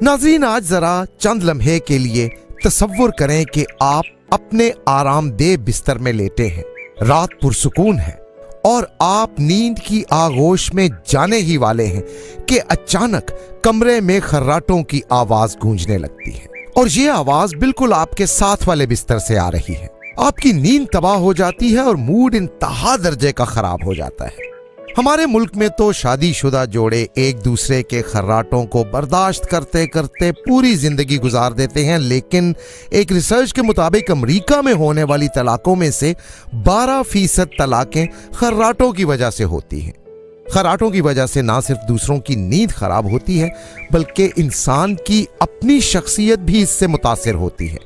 नाज़रीन, आज जरा चंद लम्हे के लिए तसव्वुर करें कि आप अपने आरामदेह बिस्तर में लेटे हैं, रात पुरसुकून है और आप नींद की आगोश में जाने ही वाले हैं कि अचानक कमरे में खर्राटों की आवाज गूंजने लगती है और ये आवाज बिल्कुल आपके साथ वाले बिस्तर से आ रही है। आपकी नींद तबाह हो जाती है और मूड इंतहा दर्जे का खराब हो जाता है। हमारे मुल्क में तो शादीशुदा जोड़े एक दूसरे के खर्राटों को बर्दाश्त करते करते पूरी जिंदगी गुजार देते हैं, लेकिन एक रिसर्च के मुताबिक अमेरिका में होने वाली तलाकों में से 12% तलाकें खर्राटों की वजह से होती हैं। खर्राटों की वजह से ना सिर्फ दूसरों की नींद खराब होती है बल्कि इंसान की अपनी शख्सियत भी इससे मुतासिर होती है।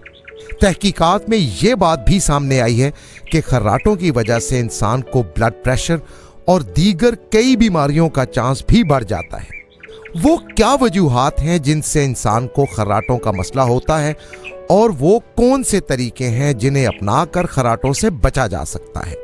तहकीकात में ये बात भी सामने आई है कि खर्राटों की वजह से इंसान को ब्लड प्रेशर और दीगर कई बीमारियों का चांस भी बढ़ जाता है। वो क्या वजूहात हैं जिनसे इंसान को खर्राटों का मसला होता है और वो कौन से तरीके हैं जिन्हें अपनाकर खर्राटों से बचा जा सकता है?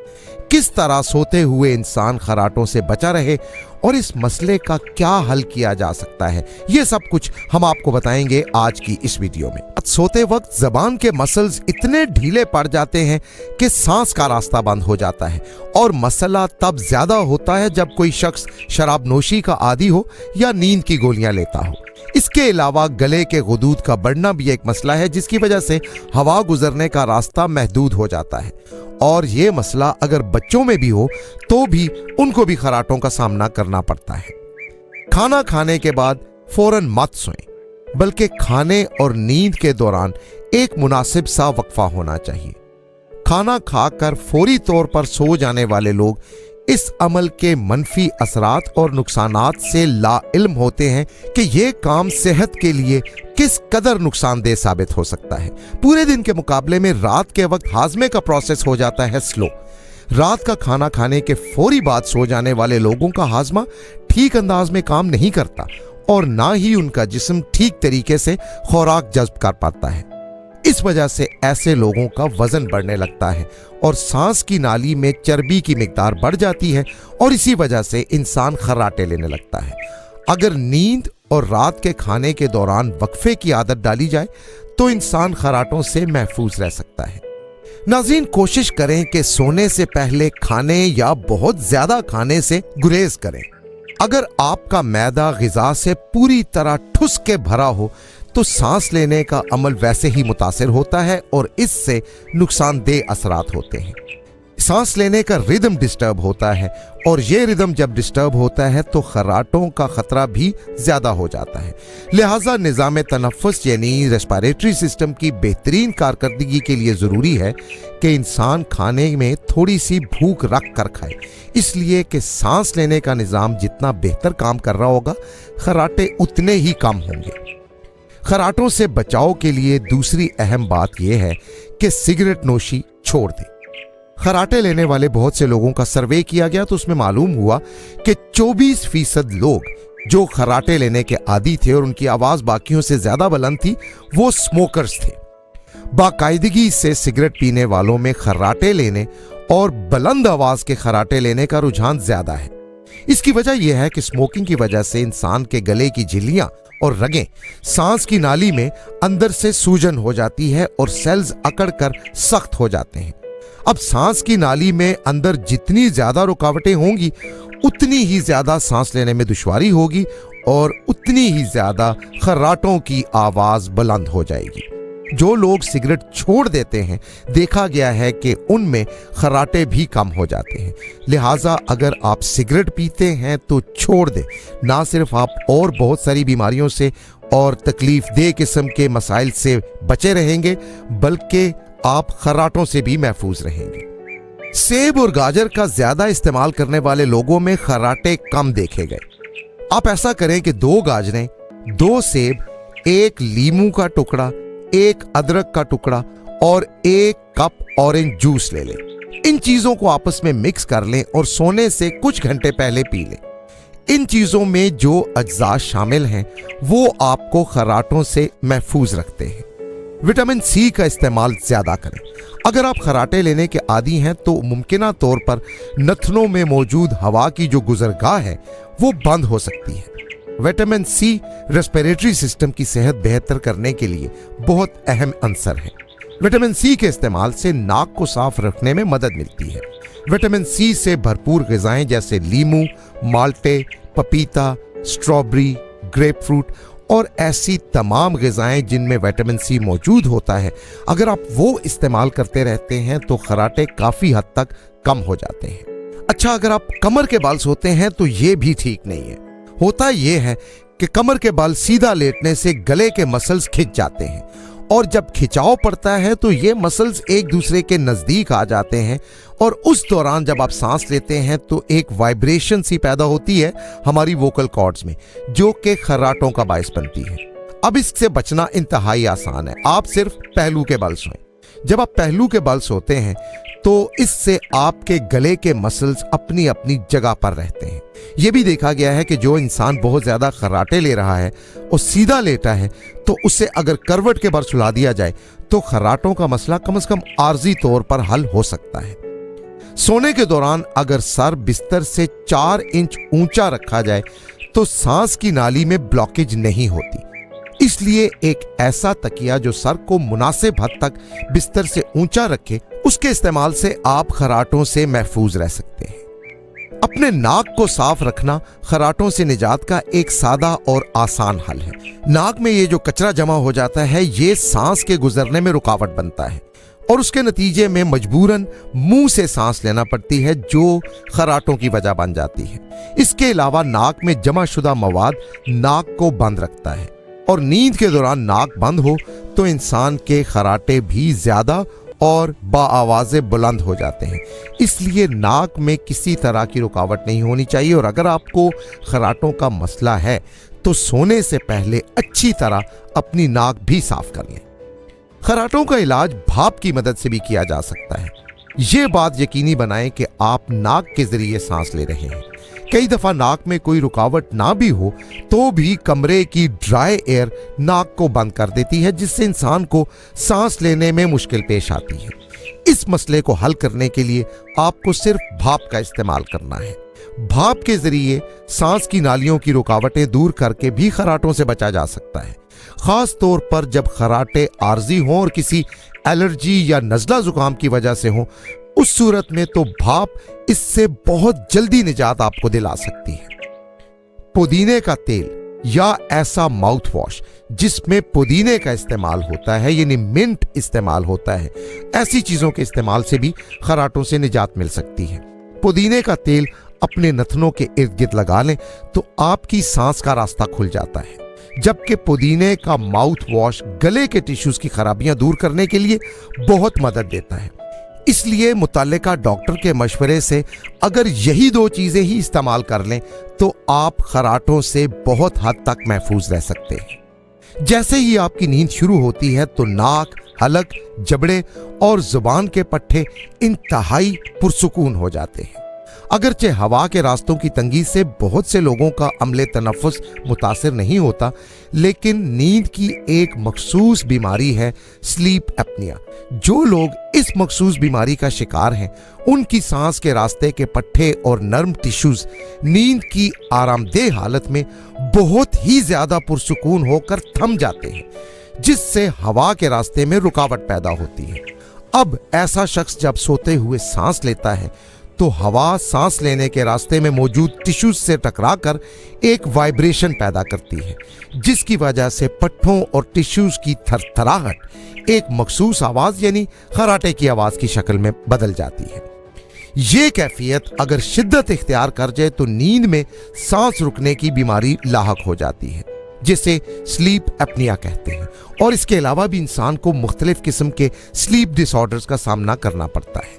किस तरह सोते हुए इंसान खर्राटों से बचा रहे और इस मसले का क्या हल किया जा सकता है, ये सब कुछ हम आपको बताएंगे आज की इस वीडियो में। सोते वक्त जबान के मसल्स इतने ढीले पड़ जाते हैं कि सांस का रास्ता बंद हो जाता है और मसला तब ज्यादा होता है जब कोई शख्स शराब नोशी का आदी हो या नींद की गोलियां लेता हो। इसके अलावा गले के गुदूद का बढ़ना भी एक मसला है जिसकी वजह से हवा गुजरने का रास्ता महदूद हो जाता है और ये मसला अगर बच्चों में भी हो तो भी उनको भी खर्राटों का सामना करना पड़ता है। खाना खाने के बाद फौरन मत सोएं, बल्कि खाने और नींद के दौरान एक मुनासिब सा वक्फा होना चाहिए। खाना खाकर फौरी तौर पर सो जाने वाले लोग इस अमल के मनफी असरात और नुकसानात से लाइल्म होते हैं कि ये काम सेहत के लिए किस कदर नुकसानदेह साबित हो सकता है। पूरे दिन के मुकाबले में रात के वक्त हाजमे का प्रोसेस हो जाता है स्लो। रात का खाना खाने के फौरी बाद सो जाने वाले लोगों का हाजमा ठीक अंदाज में काम नहीं करता और ना ही उनका जिस्म ठीक तरीके से खुराक जज्ब कर पाता है। इस वजह से ऐसे लोगों का वजन बढ़ने लगता है और सांस की नाली में चर्बी की मिकदार बढ़ जाती है और इसी वजह से इंसान खर्राटे लेने लगता है। अगर नींद और रात के खाने के दौरान वक्फे की आदत डाली जाए तो इंसान खर्राटों से महफूज रह सकता है। नाज़रीन, कोशिश करें कि सोने से पहले खाने या बहुत ज्यादा खाने से गुरेज करें। अगर आपका मैदा ग़िज़ा से पूरी तरह ठुस के भरा हो तो सांस लेने का अमल वैसे ही मुतासिर होता है और इससे नुकसानदेह असरात होते हैं। सांस लेने का रिदम डिस्टर्ब होता है और ये रिदम जब डिस्टर्ब होता है तो खर्राटों का खतरा भी ज्यादा हो जाता है। लिहाजा निज़ाम तनफ़्फ़ुस यानी रेस्पिरेटरी सिस्टम की बेहतरीन कारकर्दगी के लिए ज़रूरी है कि इंसान खाने में थोड़ी सी भूख रख कर खाए, इसलिए कि सांस लेने का निज़ाम जितना बेहतर काम कर रहा होगा खर्राटे उतने ही कम होंगे। खर्राटों से बचाव के लिए दूसरी अहम बात यह है कि सिगरेट नोशी छोड़ दें। खर्राटे लेने वाले बहुत से लोगों का सर्वे किया गया तो उसमें मालूम हुआ कि 24% लोग जो खर्राटे लेने के आदी थे और उनकी आवाज बाकियों से ज्यादा बुलंद थी, वो स्मोकर्स थे। बाकायदगी से सिगरेट पीने वालों में खर्राटे लेने और बुलंद आवाज के खर्राटे लेने का रुझान ज्यादा है। इसकी वजह यह है कि स्मोकिंग की वजह से इंसान के गले की झिल्लियां और रगें सांस की नाली में अंदर से सूजन हो जाती है और सेल्स अकड़कर सख्त हो जाते हैं। अब सांस की नाली में अंदर जितनी ज्यादा रुकावटें होंगी उतनी ही ज्यादा सांस लेने में दुश्वारी होगी और उतनी ही ज्यादा खर्राटों की आवाज बुलंद हो जाएगी। जो लोग सिगरेट छोड़ देते हैं देखा गया है कि उनमें खर्राटे भी कम हो जाते हैं। लिहाजा अगर आप सिगरेट पीते हैं तो छोड़ दें। ना सिर्फ आप और बहुत सारी बीमारियों से और तकलीफ देह किस्म के मसाइल से बचे रहेंगे बल्कि आप खर्राटों से भी महफूज रहेंगे। सेब और गाजर का ज्यादा इस्तेमाल करने वाले लोगों में खर्राटे कम देखे गए। आप ऐसा करें कि 2 गाजरें, 2 सेब, 1 लीमू का टुकड़ा, 1 अदरक का टुकड़ा और 1 कप ऑरेंज जूस ले लें। इन चीजों को आपस में मिक्स कर लें और सोने से कुछ घंटे पहले पी लें। इन चीजों में जो अज्जा शामिल हैं वो आपको खर्राटों से महफूज रखते हैं। विटामिन सी का इस्तेमाल ज्यादा करें। अगर आप खर्राटे लेने के आदी हैं तो मुमकिना तौर पर नथनों में मौजूद हवा की जो गुजरगाह है वो बंद हो सकती है। विटामिन सी रेस्पिरेटरी सिस्टम की सेहत बेहतर करने के लिए बहुत अहम अंसर है। विटामिन सी के इस्तेमाल से नाक को साफ रखने में मदद मिलती है। विटामिन सी से भरपूर ग़िज़ाएं जैसे लीमू, माल्टे, पपीता, स्ट्रॉबेरी, ग्रेपफ्रूट और ऐसी तमाम ग़िज़ाएं जिनमें विटामिन सी मौजूद होता है, अगर आप वो इस्तेमाल करते रहते हैं तो खर्राटे काफ़ी हद तक कम हो जाते हैं। अच्छा, अगर आप कमर के बाल सोते हैं तो ये भी ठीक नहीं है। होता ये है कि कमर के बाल सीधा लेटने से गले के मसल्स खिंच जाते हैं और जब खिंचाव पड़ता है तो ये मसल्स एक दूसरे के नज़दीक आ जाते हैं और उस दौरान जब आप सांस लेते हैं तो एक वाइब्रेशन सी पैदा होती है हमारी वोकल कॉर्ड्स में, जो कि खर्राटों का बायस बनती है। अब इससे बचना इंतहाई आसान है। आप सिर्फ पहलू के बल सोएं। जब आप पहलू के बल सोते हैं तो इससे आपके गले के मसल्स अपनी अपनी जगह पर रहते हैं। यह भी देखा गया है कि जो इंसान बहुत ज्यादा खर्राटे ले रहा है और सीधा लेटा है तो उसे अगर करवट के बल सुला दिया जाए तो खर्राटों का मसला कम से कम आर्जी तौर पर हल हो सकता है। सोने के दौरान अगर सर बिस्तर से 4 इंच ऊंचा रखा जाए तो सांस की नाली में ब्लॉकेज नहीं होती। इसलिए एक ऐसा तकिया जो सर को मुनासिब हद तक बिस्तर से ऊंचा रखे, उसके इस्तेमाल से आप खर्राटों से महफूज रह सकते हैं। अपने नाक को साफ रखना खर्राटों से निजात का एक सादा और आसान हल है। नाक में ये जो कचरा जमा हो जाता है, ये सांस के गुजरने में रुकावट बनता है और उसके नतीजे में मजबूरन मुंह से सांस लेना पड़ती है, जो खर्राटों की वजह बन जाती है। इसके अलावा नाक में जमा शुदा मवाद नाक को बंद रखता है और नींद के दौरान नाक बंद हो तो इंसान के खर्राटे भी ज्यादा और बाआवाज़े बुलंद हो जाते हैं। इसलिए नाक में किसी तरह की रुकावट नहीं होनी चाहिए और अगर आपको खर्राटों का मसला है तो सोने से पहले अच्छी तरह अपनी नाक भी साफ कर लें। खर्राटों का इलाज भाप की मदद से भी किया जा सकता है। ये बात यकीनी बनाएं कि आप नाक के जरिए सांस ले रहे हैं। कई दफा नाक में कोई रुकावट ना भी हो तो भी कमरे की ड्राई एयर नाक को बंद कर देती है, जिससे इंसान को सांस लेने में मुश्किल पेश आती है। इस मसले को हल करने के लिए आपको सिर्फ भाप का इस्तेमाल करना है। भाप के जरिए सांस की नालियों की रुकावटें दूर करके भी खर्राटों से बचा जा सकता है, खास तौर पर जब खर्राटे आर्जी हों और किसी एलर्जी या नज़ला जुकाम की वजह से हों। उस सूरत में तो भाप इससे बहुत जल्दी निजात आपको दिला सकती है। पुदीने का तेल या ऐसा माउथ वॉश जिसमें पुदीने का इस्तेमाल होता है, यानी मिंट इस्तेमाल होता है, ऐसी चीजों के इस्तेमाल से भी खर्राटों से निजात मिल सकती है। पुदीने का तेल अपने नथनों के इर्द गिर्द लगा लें तो आपकी सांस का रास्ता खुल जाता है, जबकि पुदीने का माउथ वॉश गले के टिश्यूज की खराबियां दूर करने के लिए बहुत मदद देता है। इसलिए मुतल्लिका डॉक्टर के मशवरे से अगर यही 2 चीजें ही इस्तेमाल कर लें तो आप खर्राटों से बहुत हद तक महफूज रह सकते हैं। जैसे ही आपकी नींद शुरू होती है तो नाक, हलक, जबड़े और जुबान के पट्टे इंतहाई पुरसुकून हो जाते हैं। अगरचे हवा के रास्तों की तंगी से बहुत से लोगों का अमले तनफ्फुस मुतासिर नहीं होता, लेकिन नींद की एक मखसूस बीमारी है स्लीप एपनिया। जो लोग इस मखसूस बीमारी का शिकार हैं, उनकी सांस के रास्ते के पट्टे और नर्म टिश्यूज नींद की आरामदेह हालत में बहुत ही ज्यादा पुरसुकून होकर थम जाते हैं, जिससे हवा के रास्ते में रुकावट पैदा होती है। अब ऐसा शख्स जब सोते हुए सांस लेता है तो हवा सांस लेने के रास्ते में मौजूद टिश्यूज से टकराकर एक वाइब्रेशन पैदा करती है, जिसकी वजह से पट्टों और टिश्यूज की थरथराहट एक मखसूस आवाज यानी खर्राटे की आवाज की शक्ल में बदल जाती है। ये कैफियत अगर शिद्दत इख्तियार कर जाए तो नींद में सांस रुकने की बीमारी लाहक हो जाती है, जिसे स्लीप एपनिया कहते हैं। और इसके अलावा भी इंसान को मुख्तलिफ किस्म के स्लीप डिसऑर्डर्स का सामना करना पड़ता है।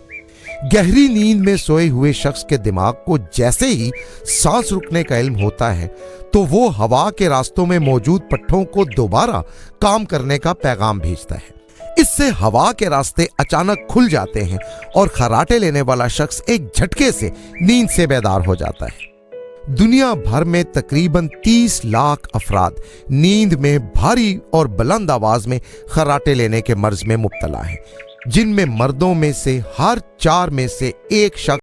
गहरी नींद में सोए हुए शख्स के दिमाग को जैसे ही सांस रुकने का इल्म होता है तो वो हवा के रास्तों में मौजूद पट्टों को दोबारा काम करने का पैगाम भेजता है। इससे हवा के रास्ते अचानक खुल जाते हैं और खर्राटे लेने वाला शख्स एक झटके से नींद से बेदार हो जाता है। दुनिया भर में तकरीबन 30 लाख अफराद नींद में भारी और बुलंद आवाज में खर्राटे लेने के मर्ज में मुब्तला हैं, जिनमें मर्दों में से हर 4 में से 1 शख्स